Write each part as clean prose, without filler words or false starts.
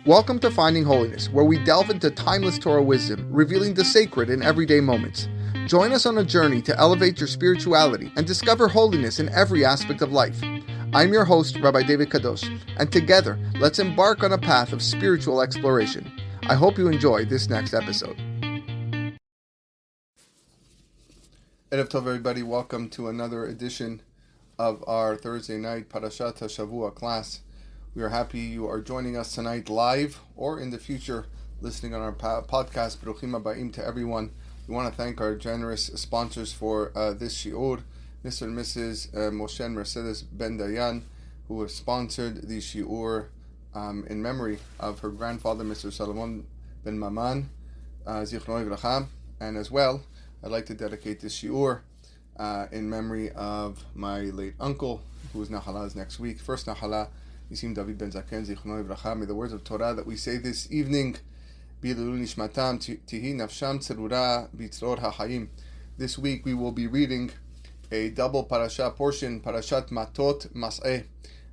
Welcome to Finding Holiness, where we delve into timeless Torah wisdom, revealing the sacred in everyday moments. Join us on a journey to elevate your spirituality and discover holiness in every aspect of life. I'm your host, Rabbi David Kadosh, and together, let's embark on a path of spiritual exploration. I hope you enjoy this next episode. Erev Tov, everybody. Welcome to another edition of our Thursday night Parashat HaShavua class. We are happy you are joining us tonight live or in the future listening on our podcast. Baruchim Habayim to everyone. We want to thank our generous sponsors for this shiur, Mr. and Mrs. Moshe and Mercedes Ben Dayan, who have sponsored the shiur in memory of her grandfather, Mr. Salomon Ben Maman, Zichrono Livracha, and as well, I'd like to dedicate this shiur in memory of my late uncle, who is Nahalaz next week. First Nahala, Yisim David Ben Zaken, Zichrono Livracha. May the words of Torah that we say this evening be L'ilui Nishmatam, Tihi Nafsham Tzerura B'Tzror HaChaim. This week we will be reading a double parasha portion, Parashat Matot, Masei.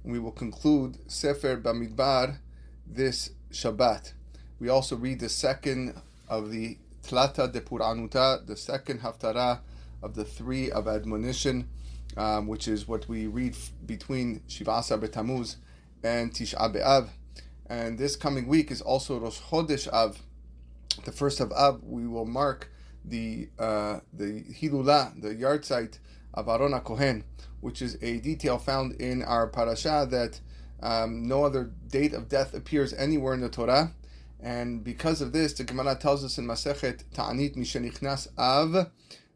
And we will conclude Sefer Bamidbar this Shabbat. We also read the second of the Tlata de Puranuta, the second haftarah of the three of admonition, which is what we read between Shiva Asar B'Tammuz and Tisha B'Av. And this coming week is also Rosh Chodesh Av, the first of Av. We will mark the Hilulah, the yahrzeit of Aharon HaKohen, which is a detail found in our parasha that no other date of death appears anywhere in the Torah. And because of this, the Gemara tells us in Masechet Ta'anit Mishenichnas Av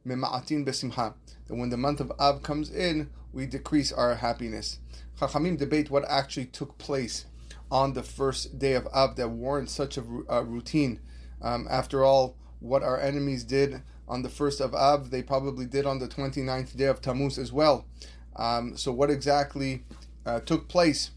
Mema'atin Besimcha, that when the month of Av comes in, we decrease our happiness. Chachamim debate what actually took place on the first day of Av that warrants such a routine. After all, what our enemies did on the first of Av, they probably did on the 29th day of Tammuz as well. So what exactly took place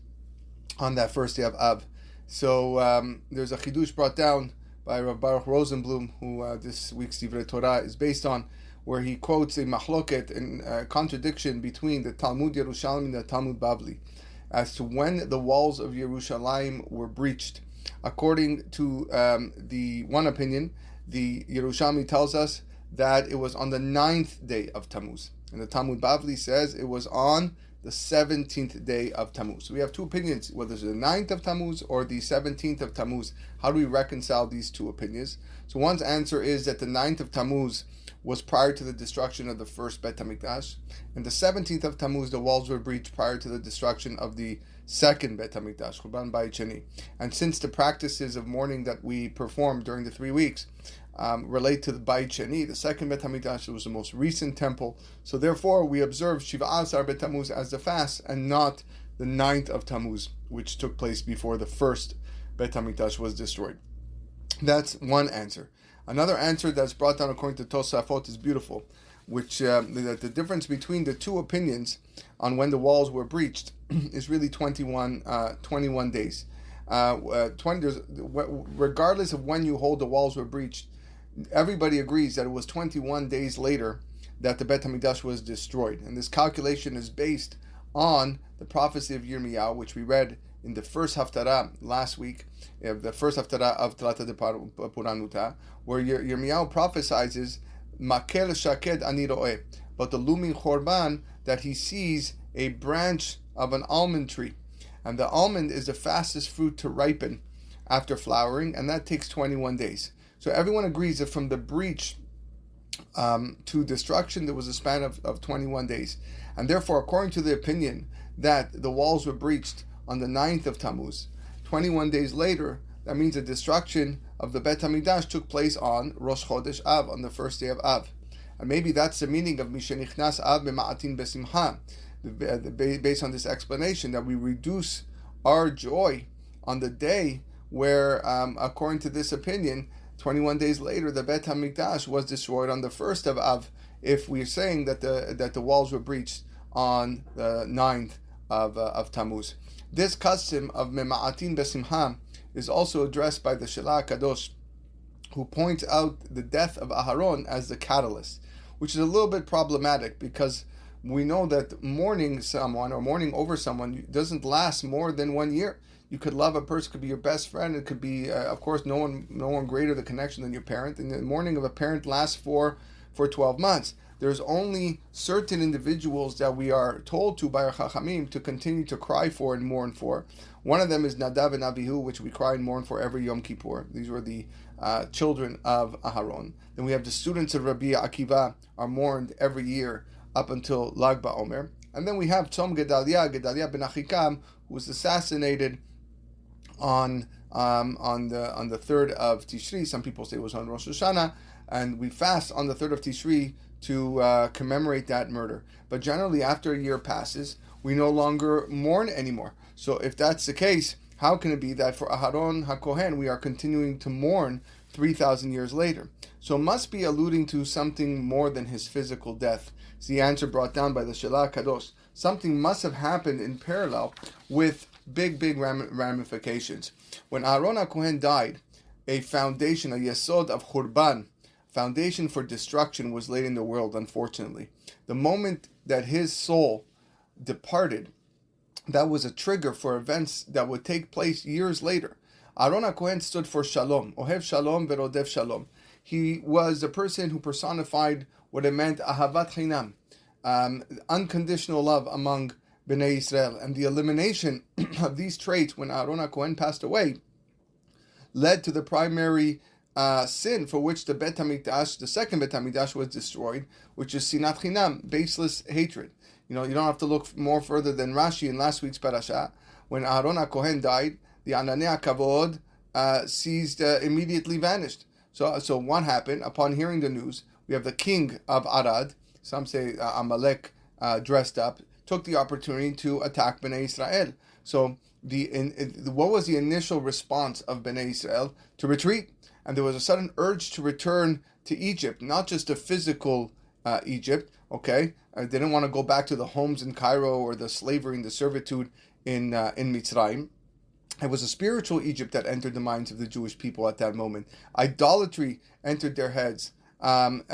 on that first day of Av? So there's a chidush brought down by R Baruch Rosenblum, who this week's Divrei Torah is based on, where he quotes a mahloket and contradiction between the Talmud Yerushalmi and the Talmud Bavli as to when the walls of Yerushalayim were breached. According to the one opinion, the Yerushalmi tells us that it was on the 9th day of Tammuz, and the Talmud Bavli says it was on the 17th day of Tammuz. So we have two opinions, whether it's the 9th of Tammuz or the 17th of Tammuz. How do we reconcile these two opinions? So one's answer is that the 9th of Tammuz was prior to the destruction of the first Bet HaMikdash, and the 17th of Tammuz, the walls were breached prior to the destruction of the second Bet HaMikdash, Churban Bayit Sheni. And since the practices of mourning that we performed during the 3 weeks relate to the Bayit Sheni, the second Bet HaMikdash was the most recent temple, so therefore we observe Shiva Asar Bet Tammuz as the fast and not the 9th of Tammuz, which took place before the first Bet HaMikdash was destroyed. That's one answer. Another answer that's brought down according to Tosafot is beautiful, which that the difference between the two opinions on when the walls were breached is really 21 days. Regardless of when you hold the walls were breached, everybody agrees that it was 21 days later that the Bet HaMikdash was destroyed. And this calculation is based on the prophecy of Yirmiyahu, which we read in the first haftarah last week, the first haftarah of Tlata de Puranuta, where Yirmiyahu prophesizes Makel Shaked Ani Ro'eh, but the looming Chorban, that he sees a branch of an almond tree. And the almond is the fastest fruit to ripen after flowering, and that takes 21 days. So everyone agrees that from the breach to destruction, there was a span of 21 days. And therefore, according to the opinion that the walls were breached on the 9th of Tammuz, 21 days later, that means the destruction of the Bet HaMikdash took place on Rosh Chodesh Av, on the first day of Av. And maybe that's the meaning of Mishenichnas Av Mema'atin Besimcha, based on this explanation, that we reduce our joy on the day where, according to this opinion, 21 days later, the Bet HaMikdash was destroyed on the first of Av, if we're saying that the walls were breached on the 9th of Tammuz. This custom of Mema'atin Besimcha is also addressed by the Shelah Kadosh, who points out the death of Aharon as the catalyst, which is a little bit problematic because we know that mourning someone or mourning over someone doesn't last more than 1 year. You could love a person, could be your best friend. It could be, of course, no one greater the connection than your parent. And the mourning of a parent lasts for 12 months. There's only certain individuals that we are told to by our Chachamim to continue to cry for and mourn for. One of them is Nadav and Avihu, which we cry and mourn for every Yom Kippur. These were the children of Aharon. Then we have the students of Rabbi Akiva are mourned every year up until Lag BaOmer. And then we have Tzom Gedaliah ben Achikam, who was assassinated on the 3rd of Tishri. Some people say it was on Rosh Hashanah, and we fast on the 3rd of Tishri to commemorate that murder. But generally, after a year passes, we no longer mourn anymore. So if that's the case, how can it be that for Aharon HaKohen we are continuing to mourn 3,000 years later? So it must be alluding to something more than his physical death. It's the answer brought down by the Shelah Kadosh. Something must have happened in parallel with big ramifications. When Aharon HaKohen died, a foundation, a yesod of Churban, foundation for destruction, was laid in the world, unfortunately. The moment that his soul departed, that was a trigger for events that would take place years later. Aharon HaKohen stood for Shalom, Ohev Shalom Verodev Shalom. He was the person who personified what it meant, Ahavat Chinam, unconditional love among Bnei Yisrael. And the elimination of these traits when Aharon HaKohen passed away led to the primary sin for which the Bet HaMikdash, the second Bet HaMikdash, was destroyed, which is Sinat Chinam, baseless hatred. You don't have to look more further than Rashi in last week's parasha. When Aharon HaKohen died, the Ananei HaKavod immediately vanished. So what happened? Upon hearing the news, we have the king of Arad, some say Amalek dressed up, took the opportunity to attack Bnei Israel. So what was the initial response of Bnei Israel? To retreat. And there was a sudden urge to return to Egypt, not just a physical Egypt, okay? They didn't want to go back to the homes in Cairo or the slavery and the servitude in Mitzrayim. It was a spiritual Egypt that entered the minds of the Jewish people at that moment. Idolatry entered their heads. It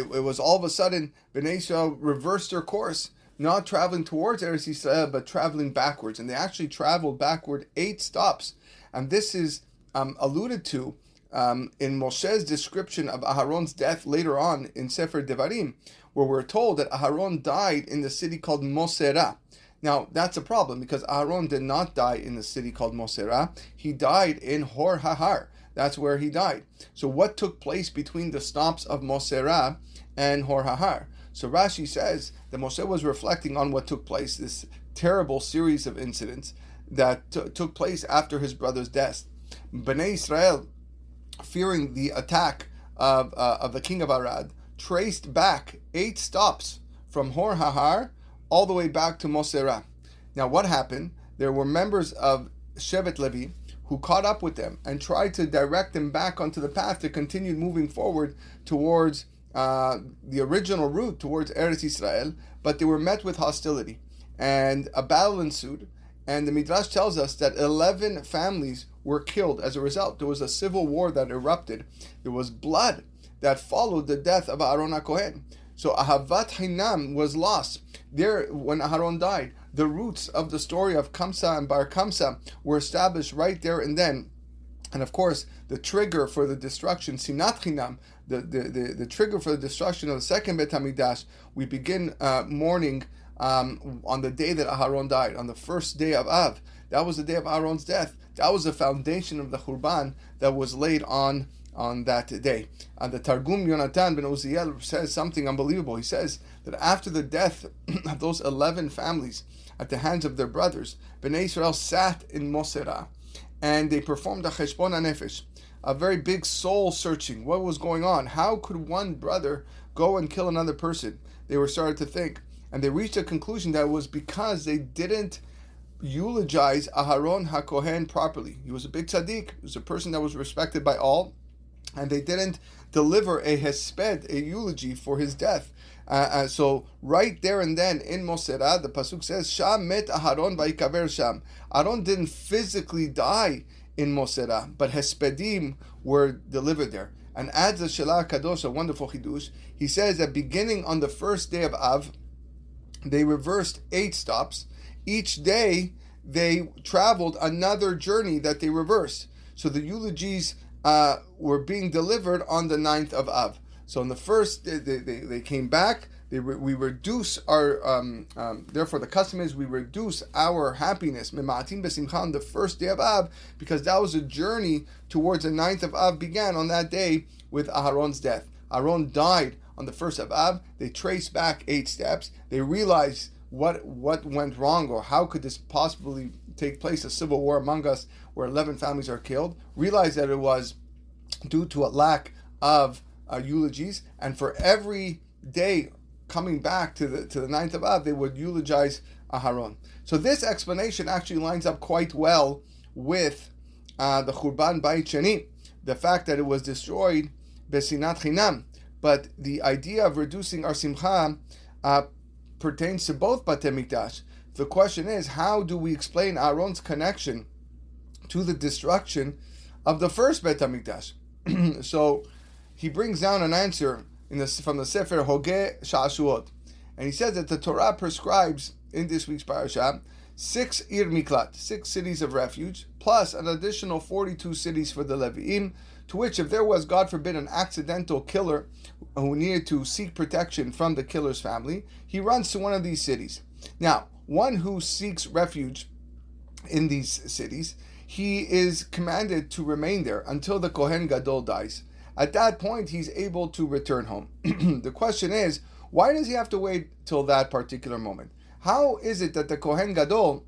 was all of a sudden, Bnei Yisrael reversed their course, not traveling towards Eretz Yisrael, but traveling backwards. And they actually traveled backward 8 stops. And this is alluded to in Moshe's description of Aharon's death later on in Sefer Devarim, where we're told that Aharon died in the city called Mosera. Now, that's a problem because Aharon did not die in the city called Mosera. He died in Hor Hahar. That's where he died. So what took place between the stops of Mosera and Hor Hahar? So Rashi says that Moshe was reflecting on what took place, this terrible series of incidents that took place after his brother's death. Bnei Israel, fearing the attack of the king of Arad, traced back 8 stops from Hor Hahar all the way back to Mosera. Now what happened? There were members of Shevet Levi who caught up with them and tried to direct them back onto the path to continue moving forward towards the original route, towards Eretz Yisrael, but they were met with hostility. And a battle ensued, and the Midrash tells us that 11 families were killed as a result. There was a civil war that erupted. There was blood that followed the death of Aharon HaKohen. So Ahavat Hinam was lost. There, when Aharon died, the roots of the story of Kamsa and Bar Kamsa were established right there and then. And of course, the trigger for the destruction, Sinat Chinam, the trigger for the destruction of the second Bet HaMikdash, we begin mourning on the day that Aharon died, on the first day of Av. That was the day of Aharon's death. That was the foundation of the Churban that was laid on that day. And the Targum Yonatan ben Uziel says something unbelievable. He says that after the death of those 11 families at the hands of their brothers, Bnei Israel sat in Mosera and they performed a cheshbon hanefesh, a very big soul searching. What was going on? How could one brother go and kill another person? They were started to think, and they reached a conclusion that it was because they didn't eulogize Aharon HaKohen properly. He was a big tzaddik. He was a person that was respected by all, and they didn't deliver a hesped, a eulogy for his death. So right there and then in Mosera, the pasuk says, "Sham met Aharon vayikaver sham." Aharon didn't physically die in Mosera, but hespedim were delivered there. And adds the Shelah Kadosh, a wonderful chidush. He says that beginning on the first day of Av, they reversed 8 stops. Each day they traveled another journey that they reversed. So the eulogies were being delivered on the 9th of Av. So in the first, they came back. We reduce our, therefore the custom is we reduce our happiness, mema'atim b'simcha, on the first day of Av, because that was a journey towards the 9th of Av began on that day with Aharon's death. Aharon died on the first of Av. They traced back 8 steps. They realized what went wrong, or how could this possibly take place, a civil war among us where 11 families are killed. Realized that it was due to a lack of eulogies, and for every day coming back to the 9th of Av, they would eulogize Aharon. So this explanation actually lines up quite well with the Churban Bayit Sheni, the fact that it was destroyed besinat chinam. But the idea of reducing our simcha pertains to both Batei Mikdash. The question is, how do we explain Aaron's connection to the destruction of the first Beit HaMikdash? So he brings down an answer from the Sefer Hogeh Sha'ashuot, and he says that the Torah prescribes in this week's parasha 6 Ir Miklat, 6 cities of refuge, plus an additional 42 cities for the Levi'im, to which if there was, God forbid, an accidental killer who needed to seek protection from the killer's family, he runs to one of these cities. Now, one who seeks refuge in these cities, he is commanded to remain there until the Kohen Gadol dies. At that point, he's able to return home. The question is, why does he have to wait till that particular moment? How is it that the Kohen Gadol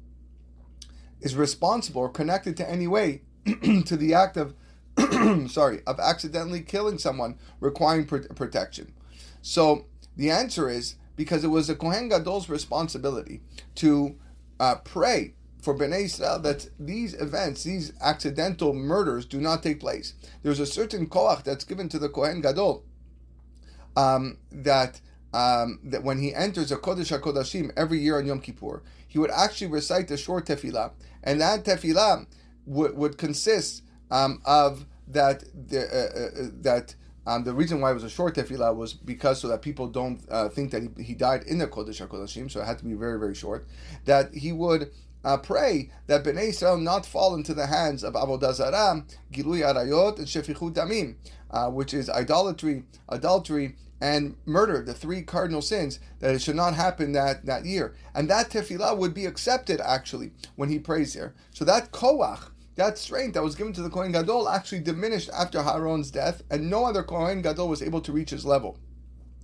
is responsible or connected to any way to the act of of accidentally killing someone requiring protection? So the answer is because it was the Kohen Gadol's responsibility to pray for Bnei Yisrael that these events, these accidental murders, do not take place. There's a certain koach that's given to the Kohen Gadol that when he enters a Kodesh HaKodashim every year on Yom Kippur, he would actually recite a short tefillah, and that tefillah would consist of that. The reason why it was a short tefillah was because so that people don't think that he died in the Kodesh HaKodashim, so it had to be very, very short. That he would pray that Bnei Yisrael not fall into the hands of Avodah Zarah, Gilui Arayot, and Shefichut Damim, which is idolatry, adultery, and murder, the 3 cardinal sins, that it should not happen that year. And that tefillah would be accepted, actually, when he prays there. So that koach, that strength that was given to the Kohen Gadol, actually diminished after Aharon's death, and no other Kohen Gadol was able to reach his level.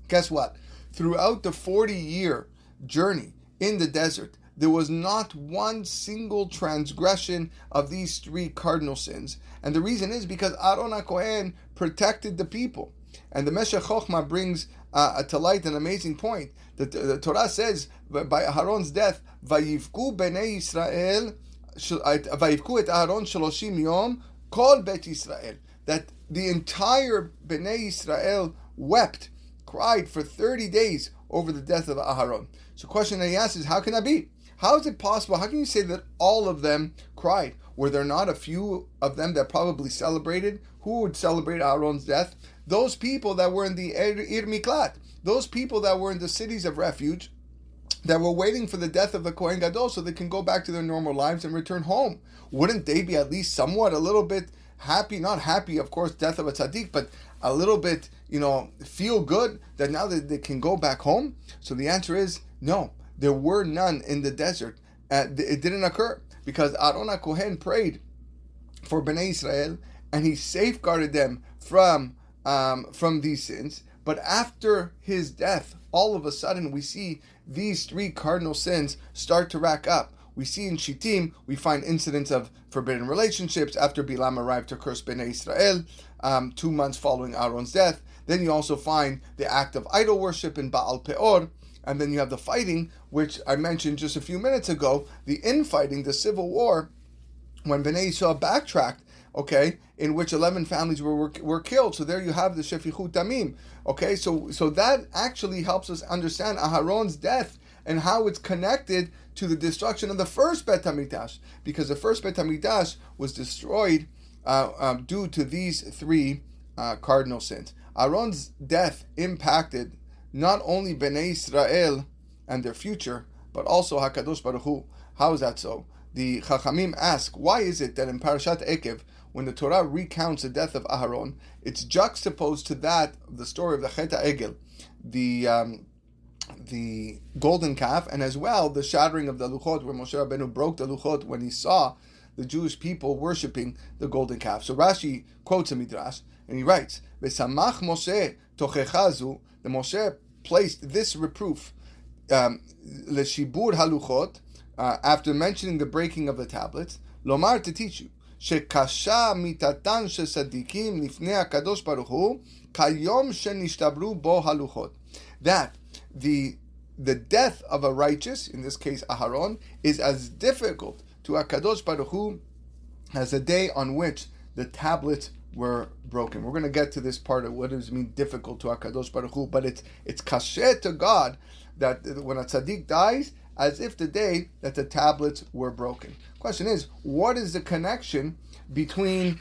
Guess what? Throughout the 40-year journey in the desert, there was not one single transgression of these 3 cardinal sins. And the reason is because Aaron HaKohen protected the people. And the Meshech Chochmah brings to light an amazing point. That the Torah says, by Aharon's death, Vayivku Bnei Yisrael, Vayivku et Aharon Shaloshim Yom, Kol Bet Yisrael. That the entire Bnei Yisrael wept, cried for 30 days over the death of Aharon. So the question that he asks is, how can that be? How is it possible? How can you say that all of them cried? Were there not a few of them that probably celebrated? Who would celebrate Aaron's death? Those people that were in the Ir Miklat, those people that were in the cities of refuge, that were waiting for the death of the Kohen Gadol so they can go back to their normal lives and return home. Wouldn't they be at least somewhat, a little bit happy? Not happy, of course, death of a tzaddik, but a little bit, feel good that now that they can go back home? So the answer is no. There were none in the desert. It didn't occur because Aaron HaKohen prayed for Bnei Yisrael and he safeguarded them from these sins. But after his death, all of a sudden we see these 3 cardinal sins start to rack up. We see in Shittim, we find incidents of forbidden relationships after Bilam arrived to curse Bnei Yisrael 2 months following Aaron's death. Then you also find the act of idol worship in Baal Peor. And then you have the fighting, which I mentioned just a few minutes ago, the infighting, the civil war, when Bnei Yisrael backtracked, in which 11 families were killed. So there you have the Shefichut Damim. So that actually helps us understand Aharon's death and how it's connected to the destruction of the first Beit HaMikdash, because the first Beit HaMikdash was destroyed due to these 3 cardinal sins. Aharon's death impacted not only Bnei Yisrael and their future, but also HaKadosh Baruch Hu. How is that so? the Chachamim ask, why is it that in Parashat Ekev, when the Torah recounts the death of Aharon, it's juxtaposed to that of the story of the Chet HaEgel, the golden calf, and as well the shattering of the Luchot, where Moshe Rabbeinu broke the Luchot when he saw the Jewish people worshipping the golden calf. So Rashi quotes a midrash, and he writes, "V'samach Moshe tochechazu." The Moshe placed this reproof, leshibur haluchot, after mentioning the breaking of the tablets, lomar, to teach you, shekasha mitatan shesadikim lifnei hakadosh baruch hu kayom shenishtabru bo haluchot. That the death of a righteous, in this case Aharon, is as difficult to HaKadosh Baruch Hu as the day on which the tablets were broken. We're going to get to this part of what does it mean difficult to HaKadosh Baruch Hu, but it's kasher to God that when a tzaddik dies, as if the day that the tablets were broken. Question is, what is the connection between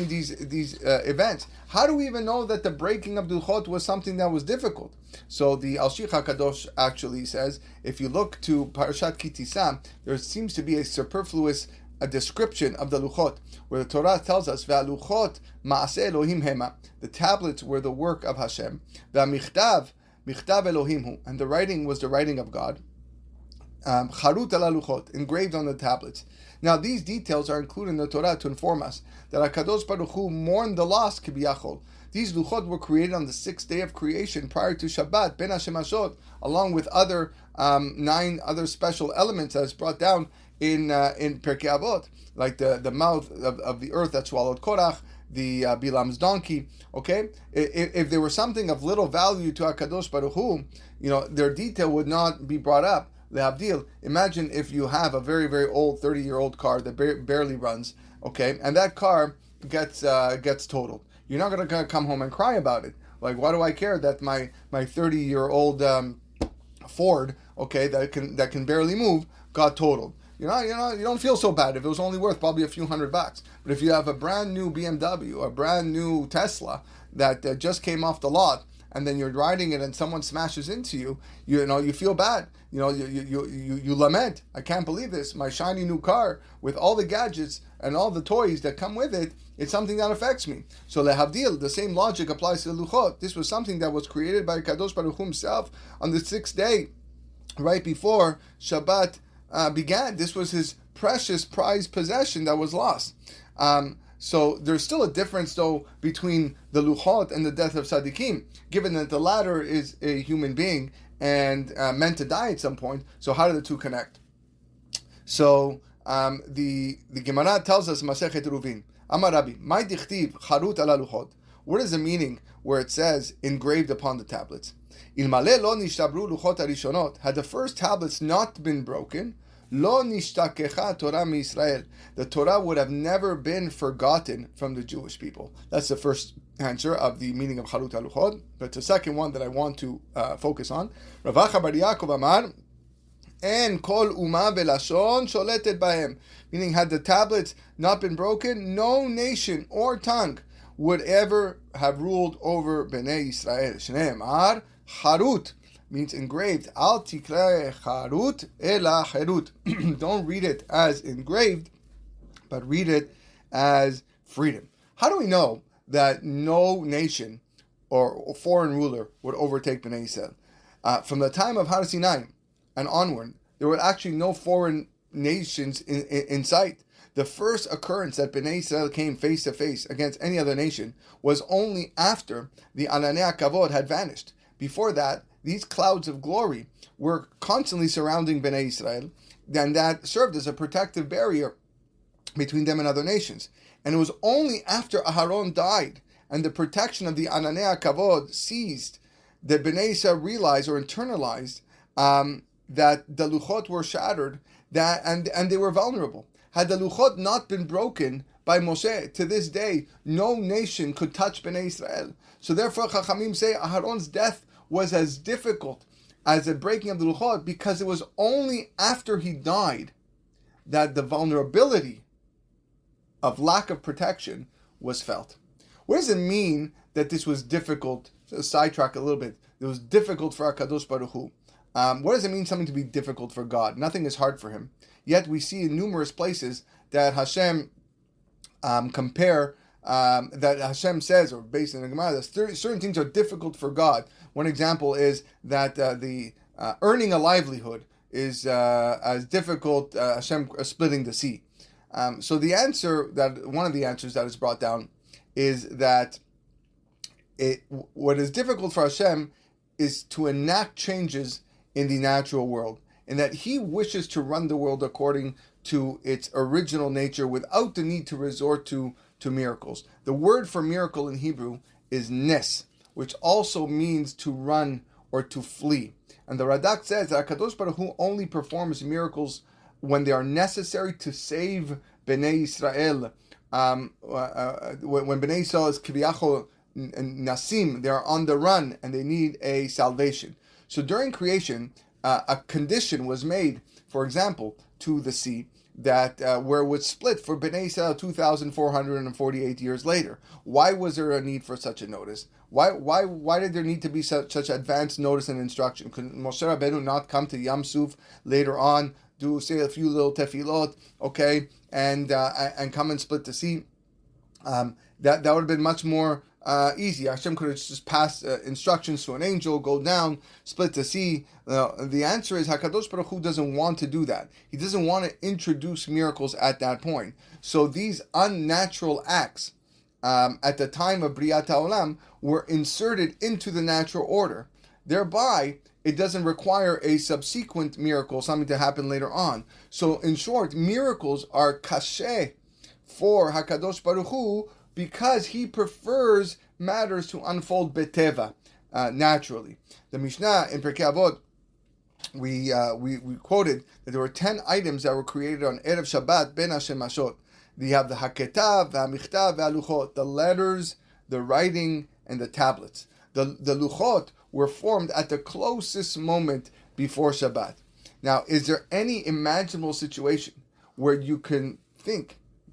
these events? How do we even know that the breaking of the Luchot was something that was difficult? So the Al-Shich HaKadosh actually says, if you look to Parashat Kitisa, there seems to be a superfluous description of the Luchot, where the Torah tells us, Ve'aluchot Masei Elohim hema, the tablets were the work of Hashem, Ve'amichtav Michtav Elohim hu, and the writing was the writing of God, Charut ala Luchot, engraved on the tablets. Now these details are included in the Torah to inform us that HaKadosh Baruch Hu mourned the loss kibiyachol. These Luchot were created on the 6th day of creation prior to Shabbat, Ben HaShemashot, along with other 9 other special elements as brought down in Pirkei Avot, like the mouth of the earth that swallowed Korach, the Bilam's donkey. Okay, if there was something of little value to HaKadosh Baruch Hu, their detail would not be brought up. Lehavdil, imagine if you have a very, very old 30-year-old car that barely runs, okay, and that car gets totaled. You're not going to come home and cry about it. Like, why do I care that my 30-year-old Ford, okay, that can barely move, got totaled? You don't feel so bad if it was only worth probably a few $100. But if you have a brand new BMW, a brand new Tesla that just came off the lot, and then you're riding it and someone smashes into you, you feel bad. You lament. I can't believe this. My shiny new car with all the gadgets and all the toys that come with it, it's something that affects me. So lehavdil, the same logic applies to the Luchot. This was something that was created by Kadosh Baruch Hu himself on the 6th day, right before Shabbat began. This was his precious prized possession that was lost. So there's still a difference, though, between the Luchot and the death of Tzaddikim, given that the latter is a human being and meant to die at some point. So how do the two connect? So the Gemara tells us, Masechet Ruvin, Amar Rabbi, Mai dichtiv charut ala Luchot. What is the meaning where it says engraved upon the tablets? Ilmale lo nishtabru Luchot harishonot. Had the first tablets not been broken, Lo nishtakecha Torah miYisrael. The Torah would have never been forgotten from the Jewish people. That's the first answer of the meaning of Charut HaLuchot. But the second one that I want to focus on. Rav Acha bar Yaakov Amar, En kol uma velashon sholetet bahem. Meaning, had the tablets not been broken, no nation or tongue would ever have ruled over Bnei Yisrael. Shnei Amar, Charut means engraved. Al tikra charut ela cherut. Don't read it as engraved, but read it as freedom. How do we know that no nation or foreign ruler would overtake Bnei Yisrael? From the time of Har Sinai and onward, there were actually no foreign nations in sight. The first occurrence that Bnei Yisrael came face to face against any other nation was only after the Ananei Kavod had vanished. Before that, these clouds of glory were constantly surrounding Bnei Yisrael, and that served as a protective barrier between them and other nations. And it was only after Aharon died and the protection of the Ananei Kavod ceased that Bnei Yisrael realized or internalized that the Luchot were shattered and they were vulnerable. Had the Luchot not been broken by Moshe, to this day, no nation could touch Bnei Yisrael. So therefore, Chachamim say Aharon's death was as difficult as the breaking of the Luchot because it was only after he died that the vulnerability of lack of protection was felt. What does it mean that this was difficult? To sidetrack a little bit. It was difficult for HaKadosh Baruch Hu. What does it mean something to be difficult for God? Nothing is hard for him. Yet we see in numerous places that Hashem compare that Hashem says, or based in the Gemara, that certain things are difficult for God. One example is that the earning a livelihood is as difficult Hashem splitting the sea. So the answer, that one of the answers that is brought down, is that what is difficult for Hashem is to enact changes in the natural world, and that He wishes to run the world according to its original nature without the need to resort to miracles. The word for miracle in Hebrew is nes, which also means to run or to flee. And the Radak says that HaKadosh Baruch Hu only performs miracles when they are necessary to save Bnei Yisrael. When Bnei Yisrael is kiviyachol nasim, they are on the run and they need a salvation. So during creation, a condition was made, for example, to the sea, that where it would split for Bnei Yisrael 2,448 years later. Why was there a need for such a notice? Why did there need to be such advanced notice and instruction? Could Moshe Rabbeinu not come to Yam Suf later on, say a few little tefillot, okay, and come and split the sea? That would have been much more easy. Hashem could have just passed instructions to an angel, go down, split the sea. The answer is HaKadosh Baruch Hu doesn't want to do that. He doesn't want to introduce miracles at that point. So these unnatural acts at the time of Briyat HaOlam were inserted into the natural order. Thereby, it doesn't require a subsequent miracle, something to happen later on. So in short, miracles are kasheh for HaKadosh Baruch Hu, because He prefers matters to unfold beteva, naturally. The Mishnah in Pirkei Avot, we quoted that there were 10 items that were created on Erev Shabbat ben Hashemashot. You have the haketav, v'amichtav, v'aluchot, the letters, the writing, and the tablets. The luchot were formed at the closest moment before Shabbat. Now, is there any imaginable situation where you can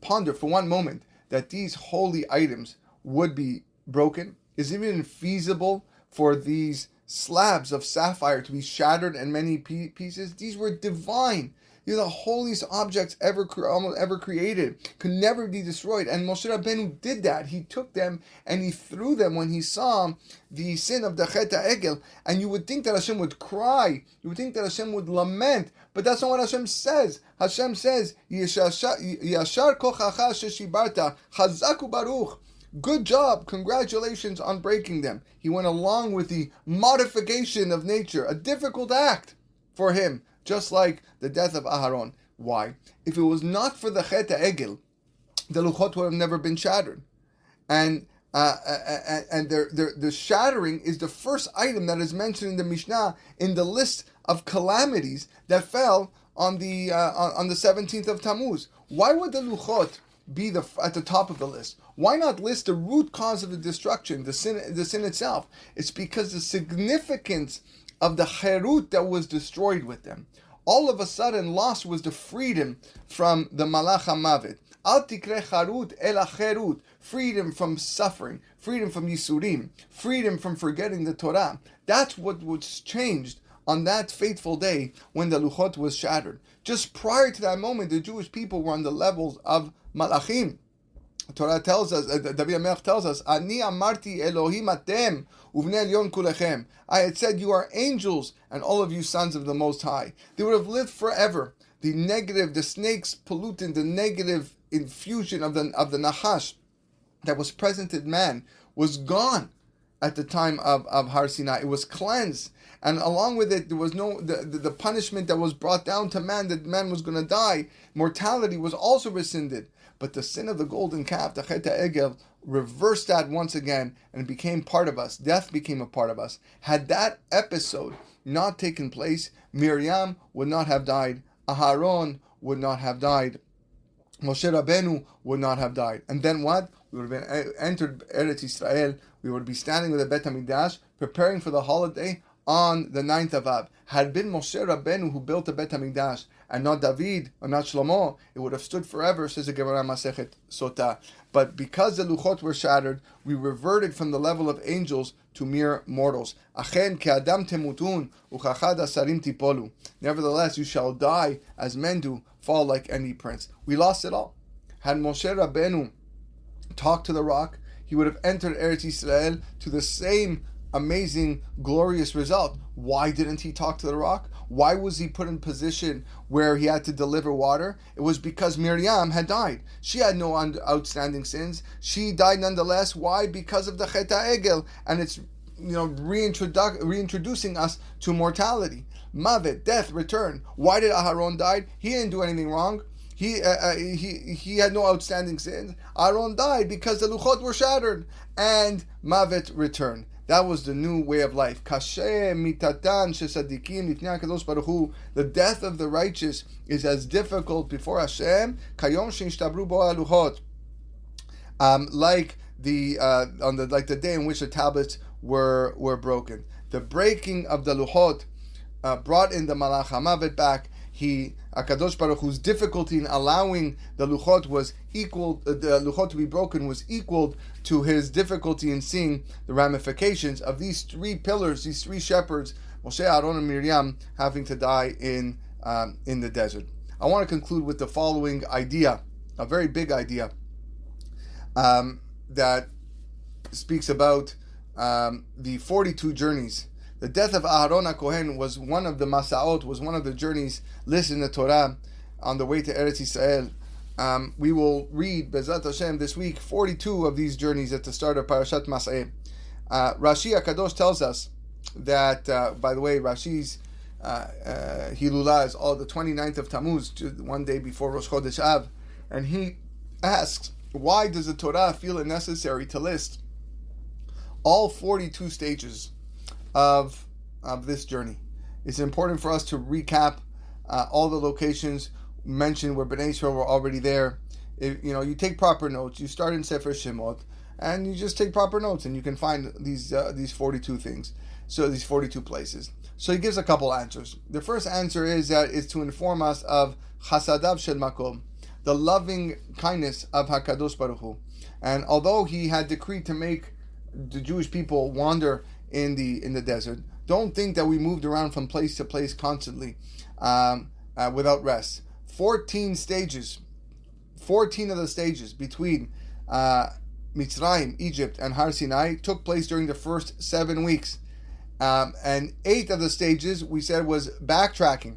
ponder for one moment that these holy items would be broken? Is it even feasible for these slabs of sapphire to be shattered in many pieces? These were divine. These are the holiest objects ever created. Could never be destroyed. And Moshe Rabbeinu did that. He took them and he threw them when he saw the sin of the Chet HaEgel. And you would think that Hashem would cry. You would think that Hashem would lament. But that's not what Hashem says. Hashem says, Yashar kochacha sheshibarta, chazaku baruch. Good job, congratulations on breaking them. He went along with the modification of nature, a difficult act for him, just like the death of Aharon. Why? If it was not for the Chet HaEgel, the luchot would have never been shattered. And the shattering is the first item that is mentioned in the Mishnah in the list of calamities that fell on the 17th of Tammuz. Why would the luchot be at the top of the list? Why not list the root cause of the destruction, the sin itself? It's because the significance of the cherut that was destroyed with them. All of a sudden, lost was the freedom from the malach hamavet. Al tikre charut ela cherut, freedom from suffering, freedom from yisurim, freedom from forgetting the Torah. That's what was changed on that fateful day when the luchot was shattered. Just prior to that moment, the Jewish people were on the levels of malachim. Torah tells us, David HaMelech tells us, Ani amarti Elohim atem uvnei elyon kulechem. I had said, you are angels, and all of you sons of the Most High. They would have lived forever. The negative, the snake's pollutant, the negative infusion of the nachash that was present in man was gone at the time of Har Sinai. It was cleansed. And along with it, there was no the punishment that was brought down to man, that man was going to die. Mortality was also rescinded. But the sin of the golden calf, the Chet HaEgel, reversed that once again and became part of us. Death became a part of us. Had that episode not taken place, Miriam would not have died. Aharon would not have died. Moshe Rabbeinu would not have died. And then what? We would have been entered Eretz Yisrael. We would be standing with the Bet HaMikdash, preparing for the holiday on the 9th of Av. Had been Moshe Rabbeinu who built the Bet HaMikdash, and not David or not Shlomo, it would have stood forever, says the Gemara Masechet Sotah. But because the luchot were shattered, we reverted from the level of angels to mere mortals. Achen ke'adam temutun uchachad asarim tipolu. Nevertheless, you shall die as men do. fall like any prince. We lost it all. Had Moshe Rabbeinu talked to the rock, he would have entered Eretz Yisrael to the same amazing, glorious result. Why didn't he talk to the rock? Why was he put in position where he had to deliver water? It was because Miriam had died. She had no outstanding sins. She died nonetheless. Why? Because of the Chet HaEgel, and it's reintroducing us to mortality. Mavet, death, return. Why did Aharon die? He didn't do anything wrong. He had no outstanding sins. Aharon died because the luchot were shattered, and Mavet returned. That was the new way of life. The death of the righteous is as difficult before Hashem. Like the day in which the tablets were broken. The breaking of the luchot brought in the Malach HaMavet back. HaKadosh Baruch Hu's difficulty in allowing the luchot to be broken was equaled to his difficulty in seeing the ramifications of these three pillars, these three shepherds, Moshe, Aharon, and Miriam, having to die in the desert. I want to conclude with the following idea, a very big idea, that speaks about the 42 journeys. The death of Aharon HaKohen was one of the Masaot, was one of the journeys listed in the Torah on the way to Eretz Yisrael. We will read, Bezrat Hashem, this week, 42 of these journeys at the start of Parashat Masei. Rashi HaKadosh tells us that, by the way, Rashi's Hilula is all the 29th of Tammuz, one day before Rosh Chodesh Av. And he asks, why does the Torah feel it necessary to list all 42 stages of this journey? It's important for us to recap all the locations mentioned where Bnei Israel were already there. You take proper notes. You start in Sefer Shemot, and you just take proper notes, and you can find these 42 things. So these 42 places. So he gives a couple answers. The first answer is to inform us of Chasadav Shel Makom, the loving kindness of HaKadosh Baruch Hu. And although he had decreed to make the Jewish people wander in the desert, don't think that we moved around from place to place constantly without rest. 14 stages, 14 of the stages between Mitzrayim, Egypt, and Har Sinai took place during the first 7 weeks. And 8 of the stages, we said, was backtracking.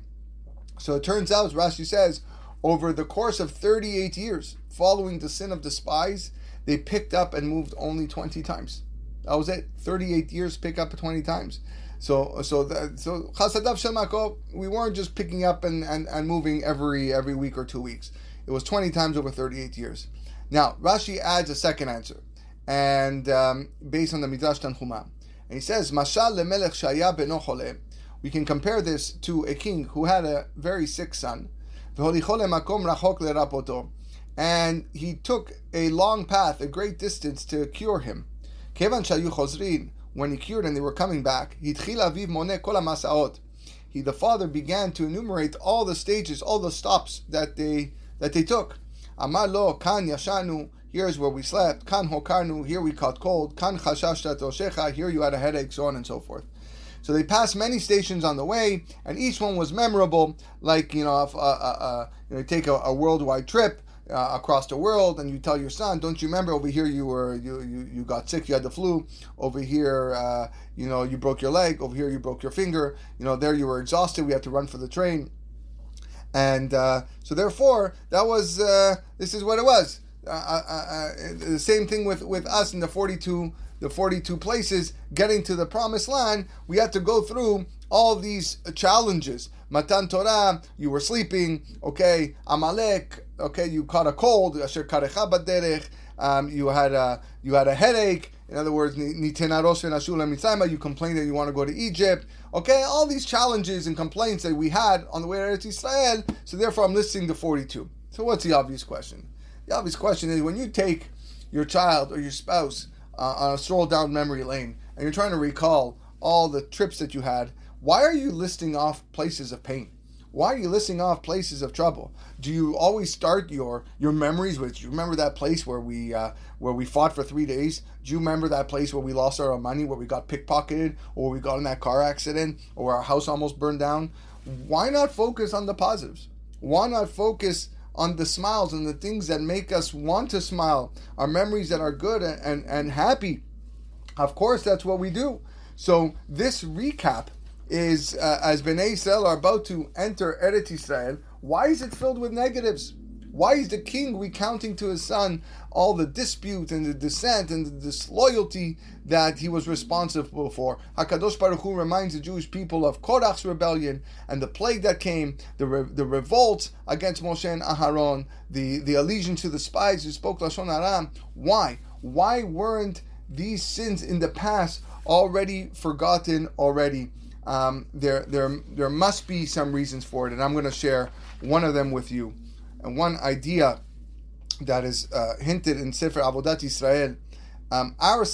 So it turns out, as Rashi says, over the course of 38 years, following the sin of the spies, they picked up and moved only 20 times. That was it. 38 years, pick up 20 times. So Chasadav Shel Makom, we weren't just picking up and moving every week or 2 weeks. It was 20 times over 38 years. Now, Rashi adds a second answer, and based on the Midrash Tanchuma. And he says, Mashal lemelech shaya beno chole. We can compare this to a king who had a very sick son. And he took a long path, a great distance to cure him. When he cured and they were coming back, the father began to enumerate all the stages, all the stops that they took. Amar lo, kan yashanu, here's where we slept. Kan hokarnu, here we caught cold. Kan chashashta toshecha, here you had a headache, so on and so forth. So they passed many stations on the way, and each one was memorable. Like, you take a worldwide trip across the world, and you tell your son, don't you remember over here you got sick, you had the flu. Over here, you broke your leg. Over here you broke your finger. There you were exhausted. We had to run for the train. And so therefore, that was this is what it was. The same thing with us in the 42 places getting to the promised land. We had to go through all these challenges. Matan Torah, you were sleeping. Okay, Amalek. Okay, you caught a cold. Asher karecha baderech. You had a headache. In other words, you complained that you want to go to Egypt. Okay, all these challenges and complaints that we had on the way to Eretz Yisrael. So therefore, I'm listing the 42. So what's the obvious question? The obvious question is, when you take your child or your spouse on a stroll down memory lane and you're trying to recall all the trips that you had, why are you listing off places of pain? Why are you listing off places of trouble? Do you always start your memories with, do you remember that place where we fought for 3 days? Do you remember that place where we lost our money, where we got pickpocketed, or we got in that car accident, or our house almost burned down? Why not focus on the positives? Why not focus on the smiles and the things that make us want to smile, our memories that are good and happy? Of course, that's what we do. So this recap is, as Bnei Yisrael are about to enter Eretz Yisrael, why is it filled with negatives? Why is the king recounting to his son all the dispute and the dissent and the disloyalty that he was responsible for? HaKadosh Baruch Hu reminds the Jewish people of Korach's rebellion and the plague that came, the revolts against Moshe and Aharon, the allegiance to the spies who spoke Lashon Hara. Why? Why weren't these sins in the past already forgotten already? There must be some reasons for it, and I'm going to share one of them with you. And one idea that is hinted in Sefer Avodat Yisrael, our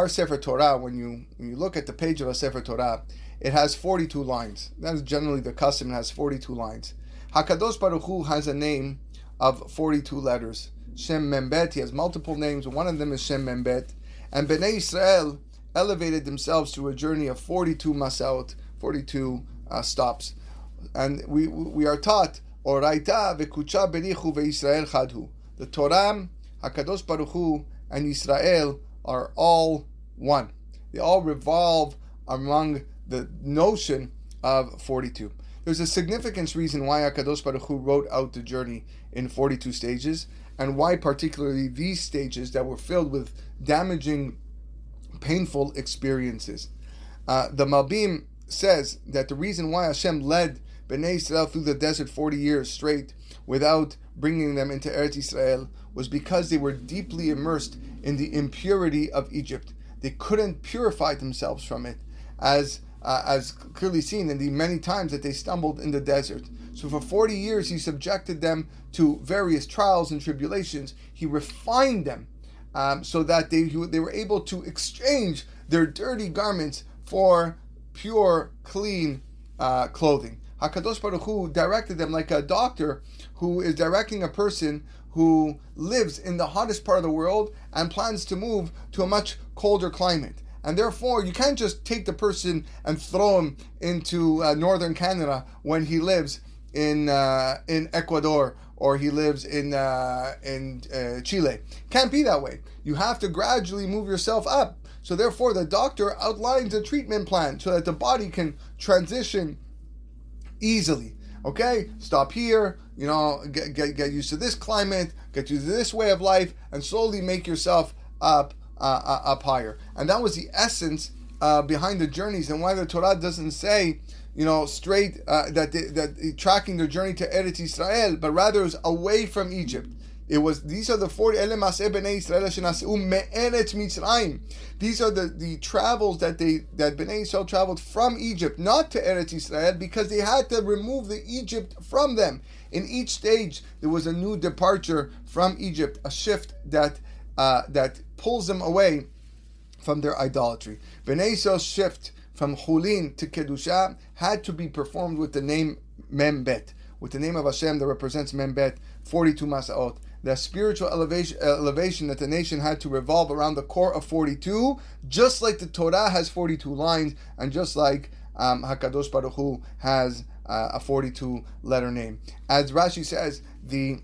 Sefer Torah, when you look at the page of a Sefer Torah, it has 42 lines. That's generally the custom. It has 42 lines. HaKadosh Baruch Hu has a name of 42 letters. Shem Membet, he has multiple names. One of them is Shem Membet. And Bnei Yisrael elevated themselves through a journey of 42 Masaot, 42 stops. And we are taught, Oraita vekucha berichu veYisrael chadhu. The Torah, HaKadosh Baruch Hu, and Yisrael are all one. They all revolve among the notion of 42. There's a significant reason why HaKadosh Baruch Hu wrote out the journey in 42 stages, and why particularly these stages that were filled with damaging, painful experiences. The Malbim says that the reason why Hashem led Bnei Yisrael through the desert 40 years straight without bringing them into Eretz Yisrael was because they were deeply immersed in the impurity of Egypt. They couldn't purify themselves from it, as clearly seen in the many times that they stumbled in the desert. So for 40 years he subjected them to various trials and tribulations. He refined them so that they were able to exchange their dirty garments for pure, clean clothing. HaKadosh Baruch Hu directed them like a doctor who is directing a person who lives in the hottest part of the world and plans to move to a much colder climate. And therefore, you can't just take the person and throw him into northern Canada when he lives in Ecuador or he lives in Chile. Can't be that way. You have to gradually move yourself up. So therefore, the doctor outlines a treatment plan so that the body can transition easily. Okay, stop here. Get used to this climate, get used to this way of life, and slowly make yourself up higher. And that was the essence behind the journeys, and why the Torah doesn't say, straight that tracking their journey to Eretz Yisrael, but rather it was away from Egypt. These are the 40 Masei Bnei Yisrael shenaseu me'eretz Mitzrayim. These are the travels that Bnei Yisrael traveled from Egypt, not to Eretz Yisrael, because they had to remove the Egypt from them. In each stage, there was a new departure from Egypt, a shift that pulls them away from their idolatry. Bnei Yisrael's shift from Chulin to Kedusha had to be performed with the name Membet, with the name of Hashem that represents Membet, 42 Masaot. The spiritual elevation that the nation had to revolve around the core of 42, just like the Torah has 42 lines, and just like HaKadosh Baruch Hu has a 42 letter name. As Rashi says, the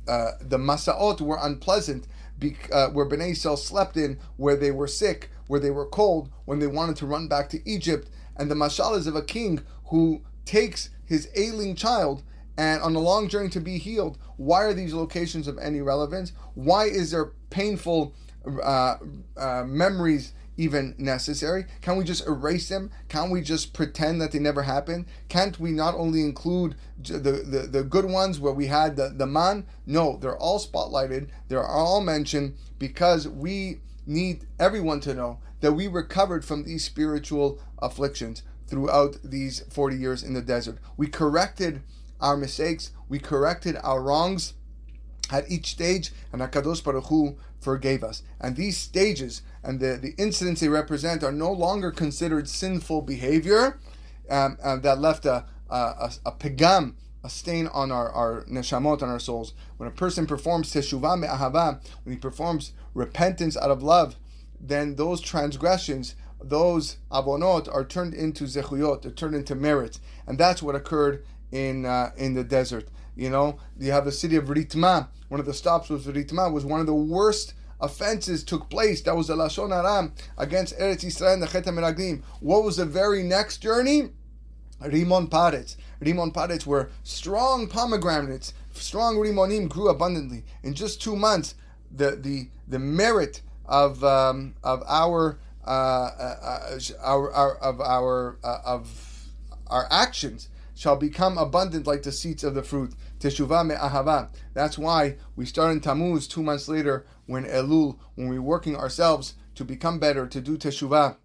Masaot were unpleasant, where Bnei Yisrael slept in, where they were sick, where they were cold, when they wanted to run back to Egypt. And the mashal is of a king who takes his ailing child and on a long journey to be healed. Why are these locations of any relevance? Why is there painful memories even necessary? Can we just erase them? Can't we just pretend that they never happened? Can't we not only include the good ones where we had the man? No, they're all spotlighted. They're all mentioned because we need everyone to know that we recovered from these spiritual afflictions throughout these 40 years in the desert. We corrected our mistakes, we corrected our wrongs at each stage, and HaKadosh Baruch Hu forgave us. And these stages and the incidents they represent are no longer considered sinful behavior that left a pegam, a stain on our neshamot, on our souls. When a person performs teshuvah me'ahava, when he performs repentance out of love, then those transgressions, those avonot are turned into zechuyot, they're turned into merits, and that's what occurred in the desert. You have the city of Ritma. One of the stops was Ritma. Was one of the worst offenses took place. That was the Lashon Hara against Eretz Yisrael and the Chet HaMeraglim. What was the very next journey? Rimon Paretz. Rimon Paretz, where strong pomegranates, strong rimonim grew abundantly. In just 2 months, the merit of our actions shall become abundant like the seeds of the fruit. Teshuvah me'ahava. That's why we start in Tammuz 2 months later, when we're working ourselves to become better, to do teshuvah.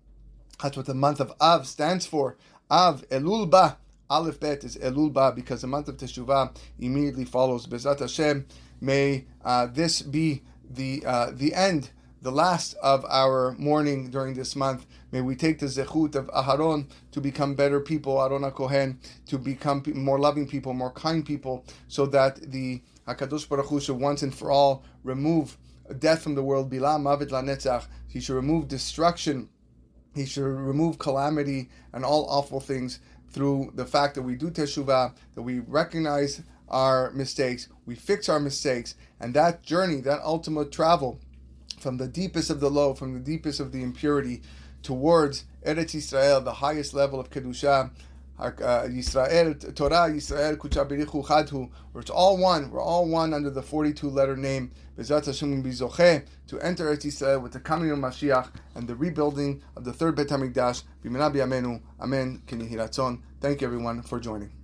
That's what the month of Av stands for. Av, Elul Ba. Aleph Bet is Elul Ba, because the month of teshuvah immediately follows. Bezrat Hashem, may this be the end, the last of our mourning during this month. May we take the zechut of Aharon to become better people, Aaron HaKohen, to become more loving people, more kind people, so that the HaKadosh Baruch Hu should once and for all remove death from the world, Bila Mavet LaNetzach. He should remove destruction, he should remove calamity and all awful things through the fact that we do teshuvah, that we recognize our mistakes, we fix our mistakes, and that journey, that ultimate travel from the deepest of the low, from the deepest of the impurity, towards Eretz Yisrael, the highest level of Kedusha, Yisrael, Torah, Yisrael, Kucha Birichu Chadhu, where it's all one, we're all one under the 42-letter name, Bezrat Hashem Bizocheh, to enter Eretz Yisrael with the coming of Mashiach and the rebuilding of the third Beit HaMikdash, B'mina B'yameinu, Amen, Ken Yehi Ratzon. Thank you everyone for joining.